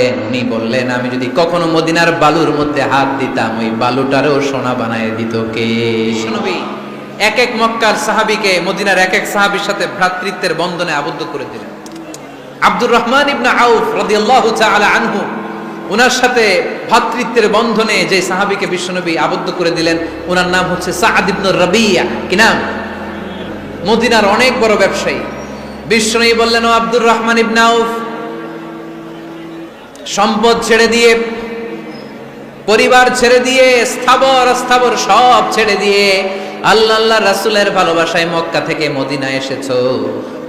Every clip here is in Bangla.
করলেন, উনি বললেন আমি যদি কখনো মদিনার বালুর মধ্যে হাত দিতাম ওই বালুটারও সোনা বানায় দিত কে? বিশ্বনবী এক এক মক্কার সাহাবীকে মদিনার এক এক সাহাবীর সাথে ভ্রাতৃত্বের বন্ধনে আবদ্ধ করে দিলেন। আব্দুর রহমান ইবনে আউফ রাদিয়াল্লাহু তাআলা আনহু, ওনার সাথে ভ্রাতৃত্বের বন্ধনে যে সাহাবীকে বিশ্বনবী আবদ্ধ করে দিলেন, ওনার নাম হচ্ছে সাআদ ইবনে রাবিয়া। কি নাম? মদিনার অনেক বড় ব্যবসায়ী। বিশ্বনবী বললেন, ও আব্দুর রহমান ইবনে আউফ, সম্পদ ছেড়ে দিয়ে, পরিবার ছেড়ে দিয়ে, স্থাবর অস্থাবর সব ছেড়ে দিয়ে আল্লাহ রাসূলের ভালোবাসায় মক্কা থেকে মদিনায় এসেছো।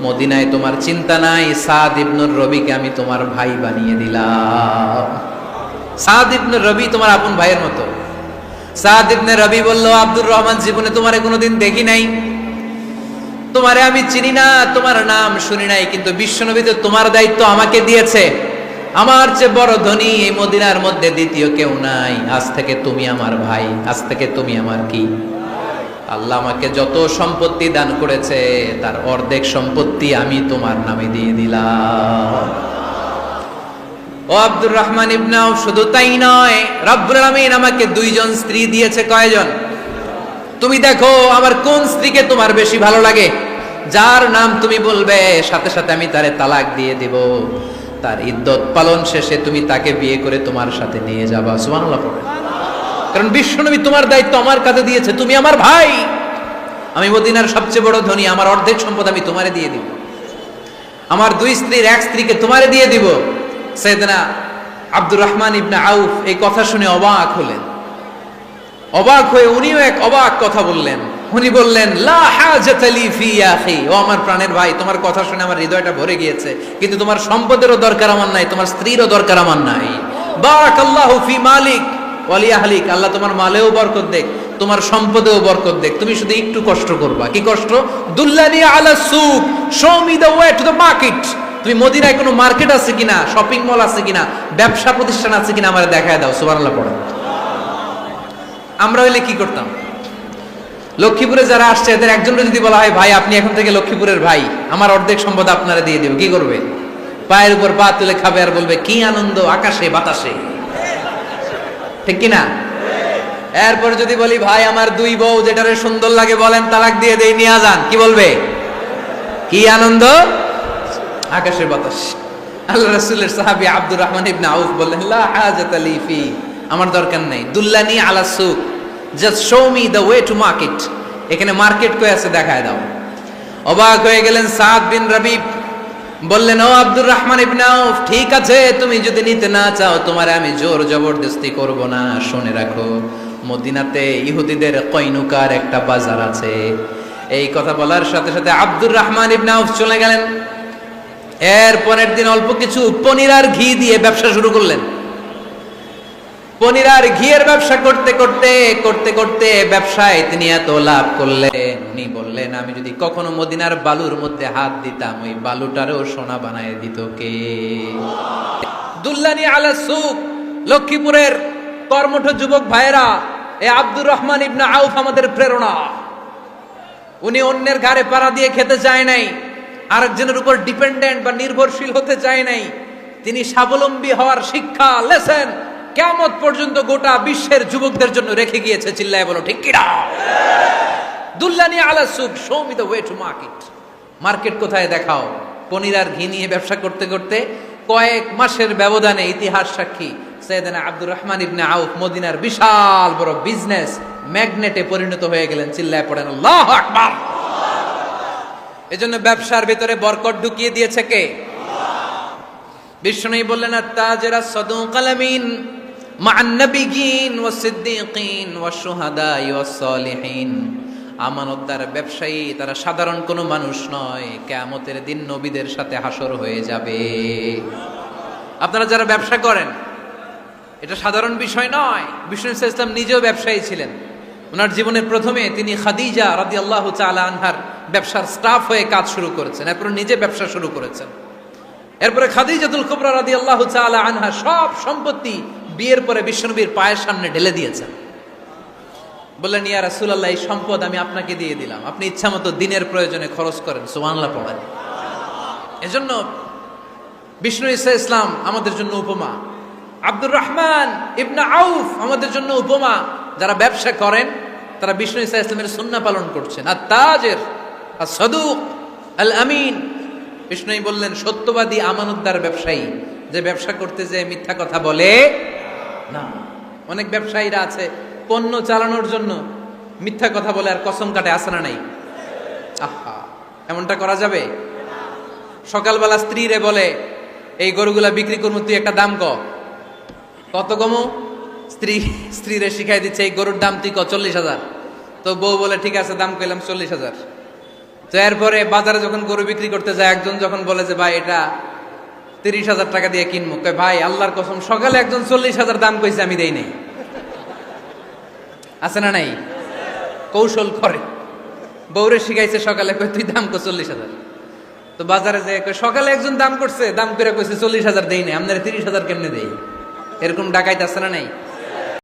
মদিনায় তোমার চিন্তা নাই, সাদ ইবনুর রবিকে আমি তোমার ভাই বানিয়ে দিলাম। সাদ ইবনুর রবি তোমার আপন ভাইয়ের মতো। সাদ ইবনে রবি বলল, আব্দুর রহমান, জীবনে তোমারে কোনোদিন দেখি নাই, তোমারে আমি চিনি না, তোমার নাম শুনি নাই, কিন্তু বিশ্বনবী তো তোমার দায়িত্ব আমাকে দিয়েছে। আমার চেয়ে বড় ধনী এই মদিনার মধ্যে দ্বিতীয় কেউ নাই। আজ থেকে তুমি আমার ভাই, আজ থেকে তুমি আমার কি? আল্লাহ আমাকে যত সম্পত্তি দান করেছে তার অর্ধেক সম্পত্তি আমি তোমার নামে দিয়ে দিলাম। ও আব্দুর রহমান ইবনে আউফ, শুধু তাই নয়, রব্বুল আলামিন আমাকে দুইজন স্ত্রী দিয়েছে। কয়জন? তুমি দেখো আমার কোন স্ত্রীকে তোমার বেশি ভালো লাগে, যার নাম তুমি বলবে সাথে সাথে আমি তারে তালাক দিয়ে দিব। তার ইদ্যত পালন শেষে তুমি তাকে বিয়ে করে তোমার সাথে নিয়ে যাবা। সুবহানাল্লাহ পড়ে। কারণ বিশ্বনবী তোমার দায়িত্ব আমার কাছে দিয়েছে, তুমি আমার ভাই, আমি মদিনার সবচেয়ে বড় ধনী, আমার অর্ধেক সম্পদ আমি তোমারে দিয়ে দিব, আমার দুই স্ত্রীর এক স্ত্রীকে তোমারে দিয়ে দিব। সাইয়েদনা আব্দুর রহমান ইবনে আউফ এই কথা শুনে অবাক হলেন। অবাক হয়ে উনিও এক অবাক কথা বললেন। উনি বললেন, লা হাজাতা লি ফি ইয়া আখি, ও আমার প্রাণের ভাই, তোমার কথা শুনে আমার হৃদয়টা ভরে গিয়েছে, কিন্তু তোমার সম্পদেরও দরকার আমার নাই, তোমার স্ত্রীরও দরকার আমার নাই। বারাকাল্লাহু ফি মালিক ওয়া লি আহলিক, আল্লাহ তোমার মালেও বরকত দেখ, তোমার সম্পদেও বরকত দেখ, তুমি শুধু একটু কষ্ট করবা। কি কষ্ট? দুল্লানি আলা সুক, show me the way to the market. তুমি মদিনায় কোনো মার্কেট আছে কিনা, শপিং মল আছে কিনা, ব্যবসা প্রতিষ্ঠান আছে কিনা আমারে দেখায় দাও। সুবহানাল্লাহ পড়ো। আমরা হইলে কি করতাম? লক্ষ্মীপুরে যারা আসছে এদের একজনকে যদি বলা হয়, ভাই আপনি এখন থেকে লক্ষ্মীপুরের ভাই, আমার অর্ধেক সম্পদ আপনারা দিয়ে দেব, কি করবে? পায়ের উপর পা তুলে খাবে আর বলবে কি আনন্দ আকাশে বাতাসে। ঠিক কিনা? এরপর যদি বলি, ভাই আমার দুই বউ, যেটারে সুন্দর লাগে বলেন তালাক দিয়ে দেই, নিয়ে যান, কি বলবে? কি আনন্দ আকাশের বাতাস। আল্লাহ রাসূলের সাহাবী আব্দুর রহমান ইবনে আউফ বললেন, লা হাজাতা লি ফি, আমার দরকার নেই। দুল্লানি আলা সুক, just show me the way to market, এখানে মার্কেট কই আছে দেখায় দাও। অবাক হয়ে গেলেন সাদ বিন রবি, বললেন, ও আব্দুর রহমান ইবনে আউফ, ঠিক আছে, তুমি যদি নিতে না চাও তোমারে আমি জোর জবরদস্তি করব না। শুনে রাখো, মদিনাতে ইহুদিদের কয়নুকার একটা বাজার আছে। এই কথা বলার সাথে সাথে আব্দুর রহমান ইবনে আউফ চলে গেলেন। এর পরের দিন অল্প কিছু পনির আর ঘি দিয়ে ব্যবসা শুরু করলেন। পনির আর ঘিয়ের ব্যবসা করতে করতে করতে করতে ব্যবসায় তিনি এত লাভ করলেন, উনি বললেন আমি যদি কখনো মদিনার বালুর মধ্যে হাত দিতাম ওই বালুটারও সোনা বানায় দিত কে? দুল্লানি আলা সুক, লক্ষ্মীপুরের কর্মঠ যুবক ভাইয়েরা, এই আব্দুর রহমান ইবনে আউফ আমাদের প্রেরণা। উনি অন্যের ঘাড়ে পাড়া দিয়ে খেতে চায় নাই, আরেকজনের উপর ডিপেন্ডেন্ট বা নির্ভরশীল হতে চায় নাই। তিনি স্বাবলম্বী হওয়ার শিক্ষা, লেসন কিয়ামত পর্যন্ত গোটা বিশ্বের যুবকদের জন্য রেখে গিয়েছে। চিল্লায় বলো ঠিক কিনা? দুল্লানি আলা সুক, show me the way to market. Market কোথায় দেখাও। পনির আর ঘি নিয়ে ব্যবসা করতে করতে কয়েক মাসের ব্যবধানে ইতিহাস সাক্ষী সাইয়েদনা আব্দুর রহমান ইবনে আউফ মদিনার বিশাল বড় বিজনেস ম্যাগনেটে পরিণত হয়ে গেলেন। চিল্লায় পড়েন আল্লাহু আকবার। এজন্য ব্যবসার ভিতরে বরকত ঢুকিয়ে দিয়েছে কে? বিশ্বনবী বললেন, আত-তাজিরা সাদুকাল আমিন মা'আন নাবিয়্যিন ওয়াস সিদ্দীকিন ওয়াশ শুহাদা'i ওয়াস সালিহিন। আমানতদার ব্যবসায়ী তারা সাধারণ কোনো মানুষ নয়, কিয়ামতের দিন নবীদের সাথে হাসর হয়ে যাবে। আপনারা যারা ব্যবসা করেন, এটা সাধারণ বিষয় নয়। বিষ্ণু ইসলাম নিজেও ব্যবসায়ী ছিলেন। ওনার জীবনের প্রথমে তিনি খাদিজা রাদিয়াল্লাহু তাআলা আনহার ব্যবসার স্টাফ হয়ে কাজ শুরু করেছেন, এরপর নিজে ব্যবসা শুরু করেছেন। এরপরে খাদিজাতুল কুবরা রাদিয়াল্লাহু তাআলা আনহা সব সম্পত্তি বিয়ের পরে বিশ্বনবীর পায়ের সামনে ঢেলে দিয়েছেন। বললেন, ইয়া রাসূলুল্লাহ, এই সম্পদ আমি আপনাকে দিয়ে দিলাম, আপনি ইচ্ছামতো দিনের প্রয়োজনে খরচ করেন। সুবহানাল্লাহ পড়েন। এজন্য বিষ্ণু ঈসা ইসলাম আমাদের জন্য উপমা, আব্দুর রহমান ইবনে আউফ আমাদের জন্য উপমা। যারা ব্যবসা করেন তারা বিষ্ণু ঈসা ইসলামের সুন্নাহ পালন করছেন। আর তাজের আর সাদুক আল আমিন, বিষ্ণুই বললেন সত্যবাদী আমানতদার ব্যবসায়ী, যে ব্যবসা করতে যে মিথ্যা কথা বলে না। অনেক ব্যবসায়ীরা আছে পণ্য চালানোর জন্য মিথ্যা কথা বলে আর কসম কাটে, আছে না নাই? আহা, এমনটা করা যাবে? সকালবেলা স্ত্রীরে বলে এই গরুগুলা বিক্রি করবো, তুই একটা দাম কত কমো? স্ত্রীরে শিখাই দিচ্ছে এই গরুর দাম তুই 40,000। তো বউ বলে ঠিক আছে, দাম কইলাম 40,000। তো এরপরে বাজারে যখন গরু বিক্রি করতে যায়, একজন যখন বলে যে ভাই এটা 30,000 টাকা দিয়ে কিনবো, কয় ভাই আল্লাহর কসম সকালে একজন 40,000 দাম কইছে, আমি দেই নাই। আছে না নাই? কৌশল করে, বউরে শিখাইছে সকালে, কই তুই দাম কর 40,000। তো বাজারে যে সকালে একজন দাম করছে, দাম করে কইছে 40,000 দেই নাই, আপনারা 30,000 কেমনে দেই? এরকম ডাকাইতে আছে না নাই?